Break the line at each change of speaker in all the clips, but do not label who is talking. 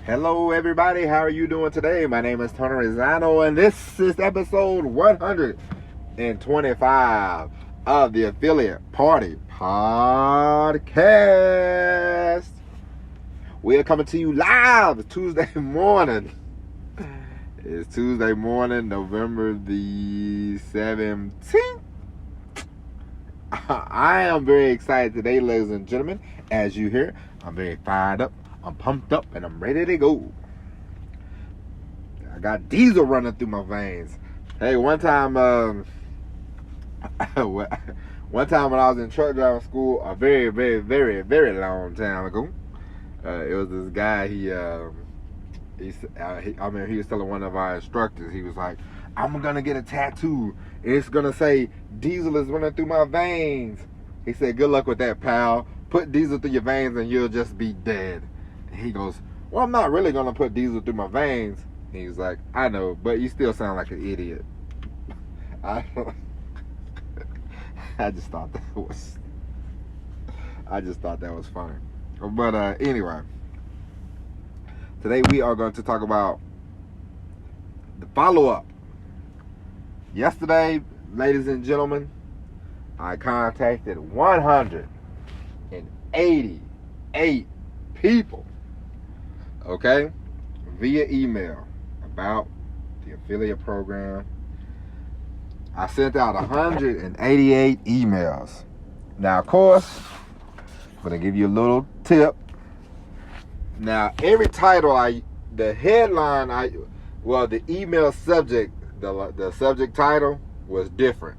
Hello, everybody. How are you doing today? My name is Tony Rizzano, and this is episode 125 of the Affiliate Party Podcast. We are coming to you live Tuesday morning. It's Tuesday morning, November the 17th. I am very excited today, ladies and gentlemen. As you hear, I'm very fired up. I'm pumped up and I'm ready to go. I got diesel running through my veins. Hey, one time when I was in truck driving school, a very, very, very, very long time ago, it was this guy. He was telling one of our instructors. He was like, "I'm gonna get a tattoo. It's gonna say diesel is running through my veins." He said, "Good luck with that, pal. Put diesel through your veins and you'll just be dead." He goes, "Well, I'm not really going to put diesel through my veins." He's like, "I know, but you still sound like an idiot." I just thought that was funny. But anyway, today we are going to talk about the follow-up. Yesterday, ladies and gentlemen, I contacted 188 people. Okay, via email about the affiliate program. I sent out 188 emails. Now, of course, I'm going to give you a little tip. Now, every title the email subject, the subject title was different,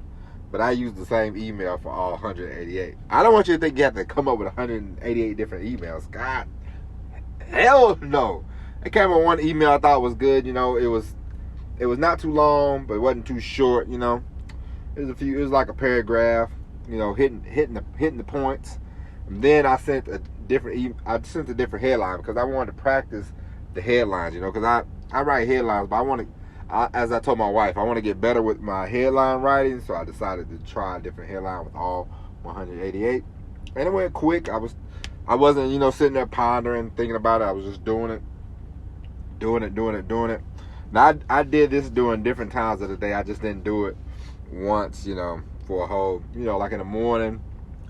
but I used the same email for all 188. I don't want you to think you have to come up with 188 different emails. God, hell no. It came with one email I thought was good. It was not too long, but it wasn't too short. It was like a paragraph. Hitting the points. And then I sent a different headline because I wanted to practice the headlines. Because I write headlines, but as I told my wife, I want to get better with my headline writing. So I decided to try a different headline with all 188, and it went quick. I wasn't, sitting there pondering, thinking about it. I was just doing it. Now, I did this during different times of the day. I just didn't do it once, for a whole, like in the morning,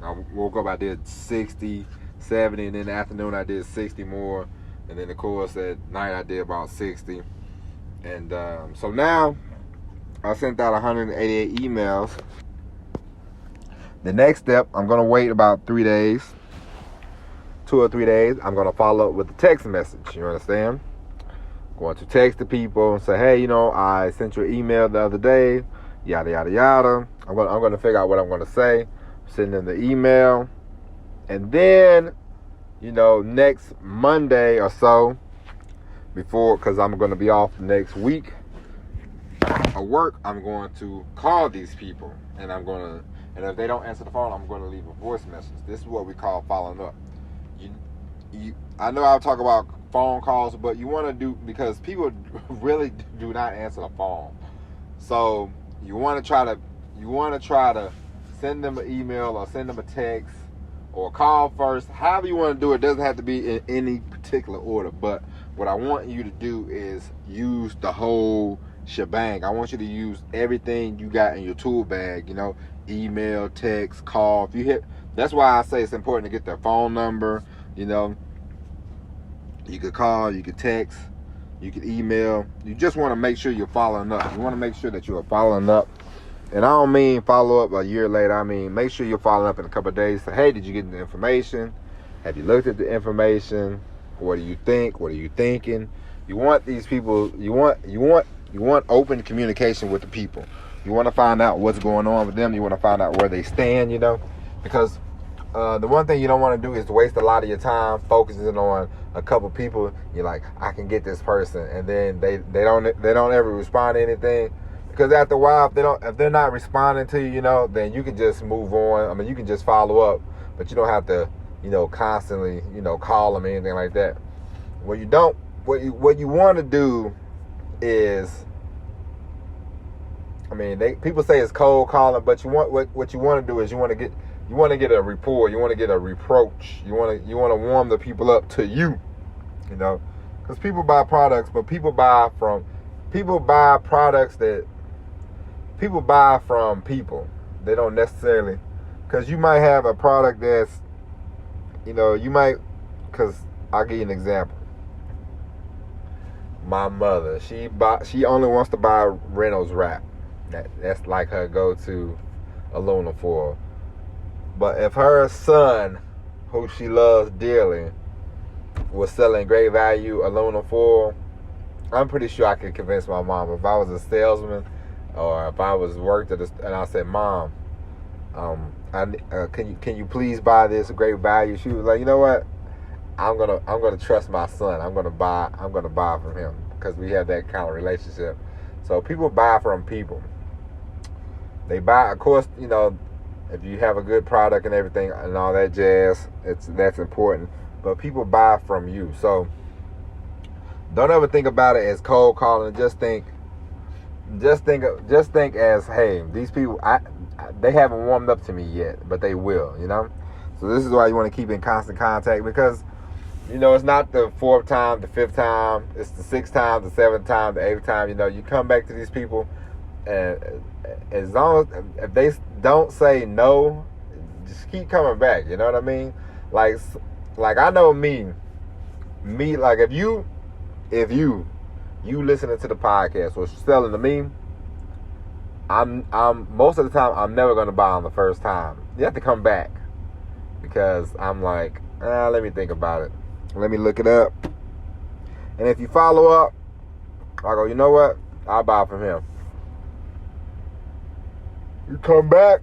I woke up, I did 60, 70, and in the afternoon, I did 60 more. And then, of course, at night, I did about 60. And so now, I sent out 188 emails. The next step, I'm going to wait about 3 days. 2 or 3 days, I'm going to follow up with a text message. You understand? Going to text the people and say, "Hey, I sent you an email the other day, yada, yada, yada." I'm going to figure out what I'm going to say, send them the email. And then, next Monday or so, because I'm going to be off next week of work, I'm going to call these people. And if they don't answer the phone, I'm going to leave a voice message. This is what we call following up. I know I'll talk about phone calls, but you want to do, because people really do not answer the phone. So you want to try to send them an email or send them a text or call first. However you want to do it. Doesn't have to be in any particular order. But what I want you to do is use the whole shebang. I want you to use everything you got in your tool bag. Email, text, call. That's why I say it's important to get their phone number. You could call, you could text, you could email. You just want to make sure you're following up. You want to make sure that you are following up. And I don't mean follow up a year later. I mean, make sure you're following up in a couple of days. Say, "Hey, did you get the information? Have you looked at the information? What do you think? What are you thinking?" You want these people, you want open communication with the people. You want to find out what's going on with them. You want to find out where they stand, because the one thing you don't want to do is waste a lot of your time focusing on a couple people. You're like, "I can get this person," and then they don't ever respond to anything. Because after a while, if they're not responding to you, then you can just move on. I mean, you can just follow up, but you don't have to, constantly, call them or anything like that. What you want to do is, people say it's cold calling, but what you want to do is you want to get a rapport, you want to get a reproach, you want to warm the people up to you, Because people buy products, but people buy products that people buy from people. They don't necessarily, because you might have a product that's, you might, because I'll give you an example. My mother, she only wants to buy Reynolds wrap. That's like her go-to aluminum foil. But if her son, who she loves dearly, was selling great value aluminum foil, I'm pretty sure I could convince my mom. If I was a salesman, or if I was worked at and I said, "Mom, can you please buy this great value?" She was like, "You know what? I'm gonna trust my son. I'm gonna buy from him," because we have that kind of relationship. So people buy from people. They buy, of course, if you have a good product and everything and all that jazz, that's important. But people buy from you. So don't ever think about it as cold calling. Just think as, hey, these people, they haven't warmed up to me yet, but they will, So this is why you want to keep in constant contact, because it's not the fourth time, the fifth time, it's the sixth time, the seventh time, the eighth time. You come back to these people, and as long as if they don't say no, just keep coming back. You know what I mean? Like I know me. Like if you listening to the podcast or selling to me, I'm most of the time I'm never gonna buy on the first time. You have to come back, because I'm like, let me think about it. Let me look it up. And if you follow up, I go, you know what? I'll buy from him. You come back,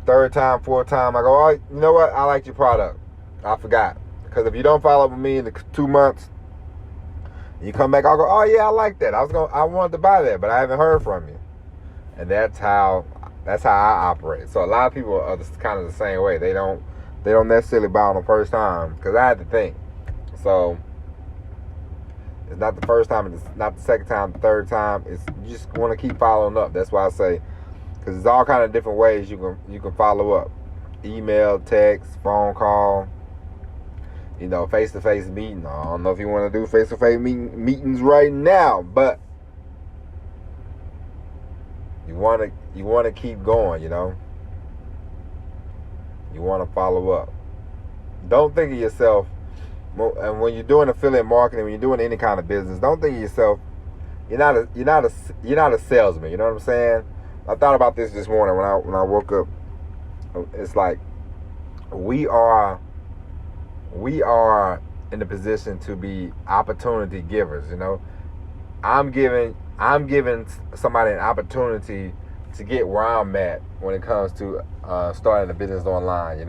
third time, fourth time, I go, oh, you know what? I like your product. I forgot. Because if you don't follow up with me in the 2 months, you come back, I'll go, oh yeah, I like that. I wanted to buy that, but I haven't heard from you. And that's how I operate. So a lot of people are kind of the same way. They don't necessarily buy on the first time, because I had to think. So it's not the first time, it's not the second time, the third time. It's, you just want to keep following up. That's why I say, because there's all kind of different ways you can follow up: email, text, phone call, face-to-face meeting. I don't know if you want to do face-to-face meetings right now, but you want to keep going. You want to follow up. Don't think of yourself. And when you're doing affiliate marketing, when you're doing any kind of business, don't think of yourself. You're not a salesman. You know what I'm saying? I thought about this morning when I woke up. It's like we are in the position to be opportunity givers. I'm giving somebody an opportunity to get where I'm at when it comes to starting a business online.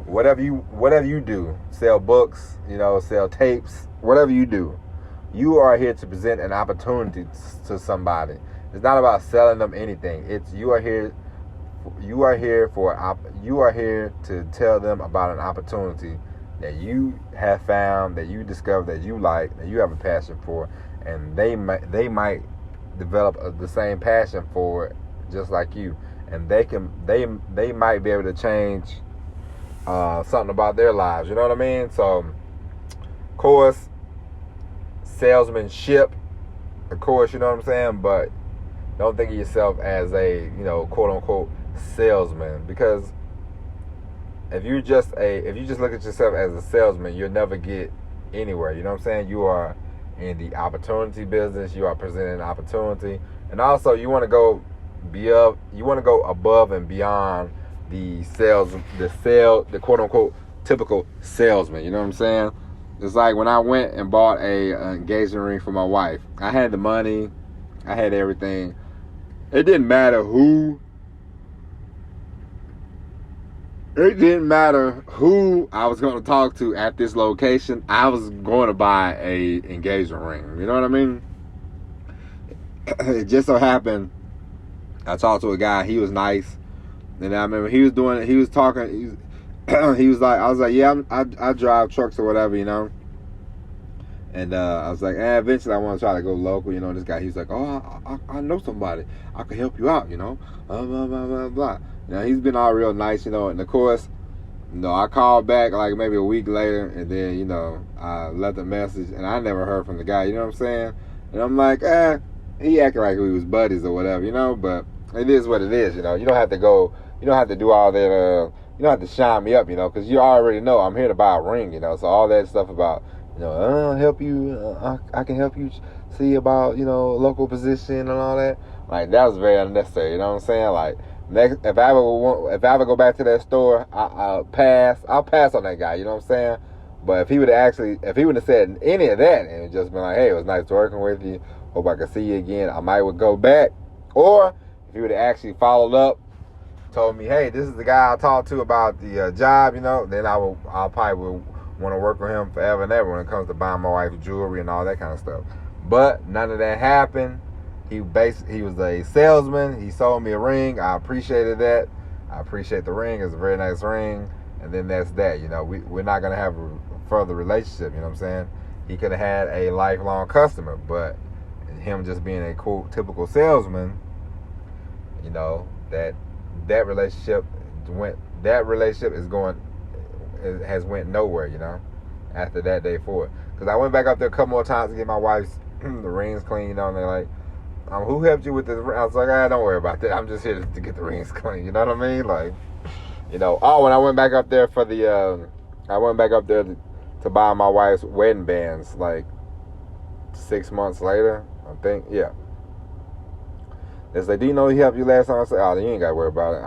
Whatever you do, sell books, sell tapes, whatever you do, you are here to present an opportunity to somebody. It's not about selling them anything. It's you are here to tell them about an opportunity that you have found, that you discovered, that you like, that you have a passion for, and they might develop the same passion for it, just like you, and they might be able to change something about their lives. You know what I mean? So, of course, salesmanship, of course, you know what I'm saying? But don't think of yourself as a, quote unquote salesman, because if you just look at yourself as a salesman, you'll never get anywhere. You know what I'm saying? You are in the opportunity business. You are presenting an opportunity, and also you want to go above and beyond the quote unquote typical salesman. You know what I'm saying? It's like when I went and bought an engagement ring for my wife. I had the money, I had everything. It didn't matter who I was going to talk to at this location. I was going to buy a engagement ring. You know what I mean? It just so happened I talked to a guy. He was nice. And I remember he was talking. He was like, I was like, yeah, I drive trucks or whatever, And I was like, eventually I want to try to go local, And this guy, he was like, oh, I know somebody. I could help you out, blah, blah, blah, blah. He's been all real nice, And of course, No, I called back like maybe a week later, and then, you know, I left a message, and I never heard from the guy, you know what I'm saying? And I'm like, he acting like we was buddies or whatever, you know, but it is what it is, you know. You don't have to do all that, you don't have to shine me up, you know, because you already know I'm here to buy a ring, you know, so all that stuff about, you know, I'll help you, I can help you see about, you know, local position and all that, like, that was very unnecessary, you know what I'm saying? Like, next, if I ever go back to that store, I'll pass on that guy, you know what I'm saying? But if he would have said any of that and just been like, hey, it was nice working with you, hope I can see you again, I might would go back. Or if he would have actually followed up, told me, hey, this is the guy I talked to about the job, you know, then I probably would want to work with him forever and ever when it comes to buying my wife jewelry and all that kind of stuff. But none of that happened. He was a salesman. He sold me a ring. I appreciated that. I appreciate the ring. It's a very nice ring. And then that's that. You know, we're not going to have a further relationship. You know what I'm saying? He could have had a lifelong customer, but him just being a cool, typical salesman, you know, that relationship has went nowhere, you know, after that day forward. Because I went back up there a couple more times to get my wife's the rings clean, you know, and they're like, who helped you with this? I was like, don't worry about that. I'm just here to get the rings clean. You know what I mean? Like, you know. Oh, when I went back up there to buy my wife's wedding bands, like 6 months later, I think. Yeah. They say, do you know he helped you last time? I said, oh, you ain't got to worry about it.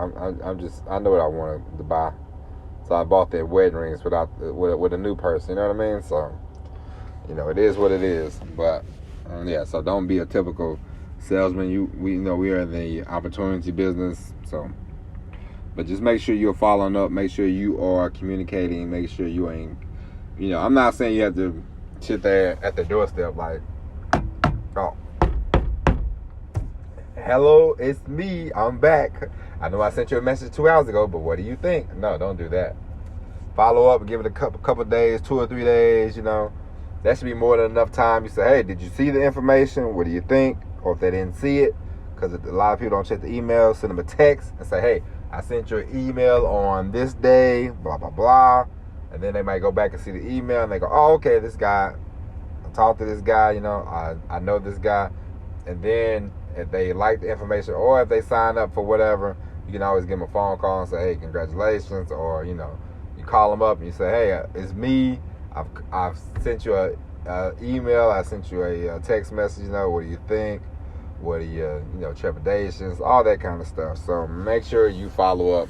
I know what I wanted to buy. So I bought their wedding rings with a new person. You know what I mean? So, you know, it is what it is. But yeah, so don't be a typical salesman. We are in the opportunity business. So, but just make sure you're following up. Make sure you are communicating. Make sure you ain't. You know, I'm not saying you have to sit there at the doorstep like, oh, hello, it's me. I'm back. I know I sent you a message 2 hours ago, but what do you think? No, don't do that. Follow up, give it a couple days, 2 or 3 days, you know. That should be more than enough time. You say, hey, did you see the information? What do you think? Or if they didn't see it, because a lot of people don't check the email, send them a text and say, hey, I sent you an email on this day, blah, blah, blah. And then they might go back and see the email and they go, oh, okay, this guy, I talked to this guy, you know, I know this guy. And then if they like the information or if they sign up for whatever, you can always give them a phone call and say, hey, congratulations. Or, you know, you call them up and you say, hey, it's me. I've sent you a email. I sent you a text message. You know, what do you think? What are your, you know, trepidations? All that kind of stuff. So make sure you follow up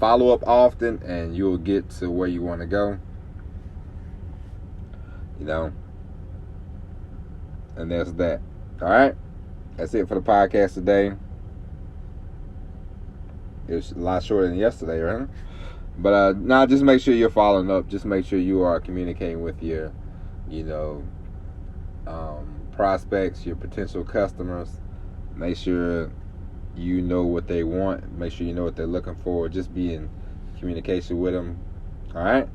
often, and you'll get to where you want to go. You know, and that's that. All right, that's it for the podcast today. It was a lot shorter than yesterday, right? But now, just make sure you're following up. Just make sure you are communicating with your, you know, prospects, your potential customers. Make sure you know what they want. Make sure you know what they're looking for. Just be in communication with them. All right.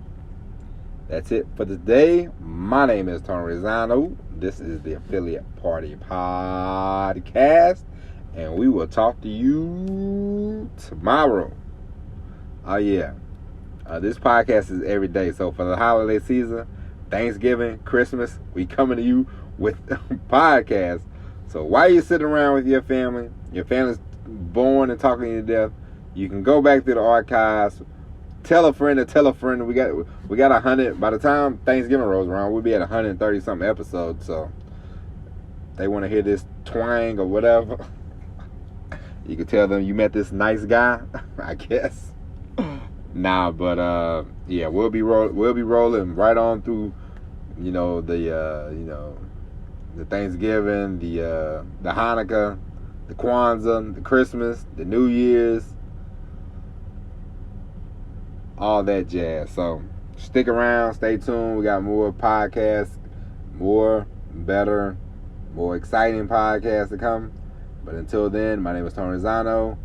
That's it for today. My name is Tony Rizzano. This is the Affiliate Party Podcast, and we will talk to you tomorrow. Oh yeah. This podcast is every day. So for the holiday season, Thanksgiving, Christmas, we coming to you with podcasts. So while you're sitting around with your family's boring and talking you to death, you can go back through the archives, tell a friend to tell a friend. We got 100. By the time Thanksgiving rolls around, we'll be at 130 something episodes. So they want to hear this twang or whatever. You can tell them you met this nice guy, I guess. Nah, but yeah, we'll be rolling right on through, you know, the Thanksgiving, the Hanukkah, the Kwanzaa, the Christmas, the New Year's, all that jazz. So stick around, stay tuned. We got more podcasts, more better, more exciting podcasts to come. But until then, my name is Tony Rizzano.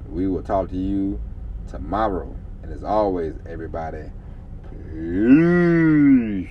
We will talk to you tomorrow. And as always, everybody, peace.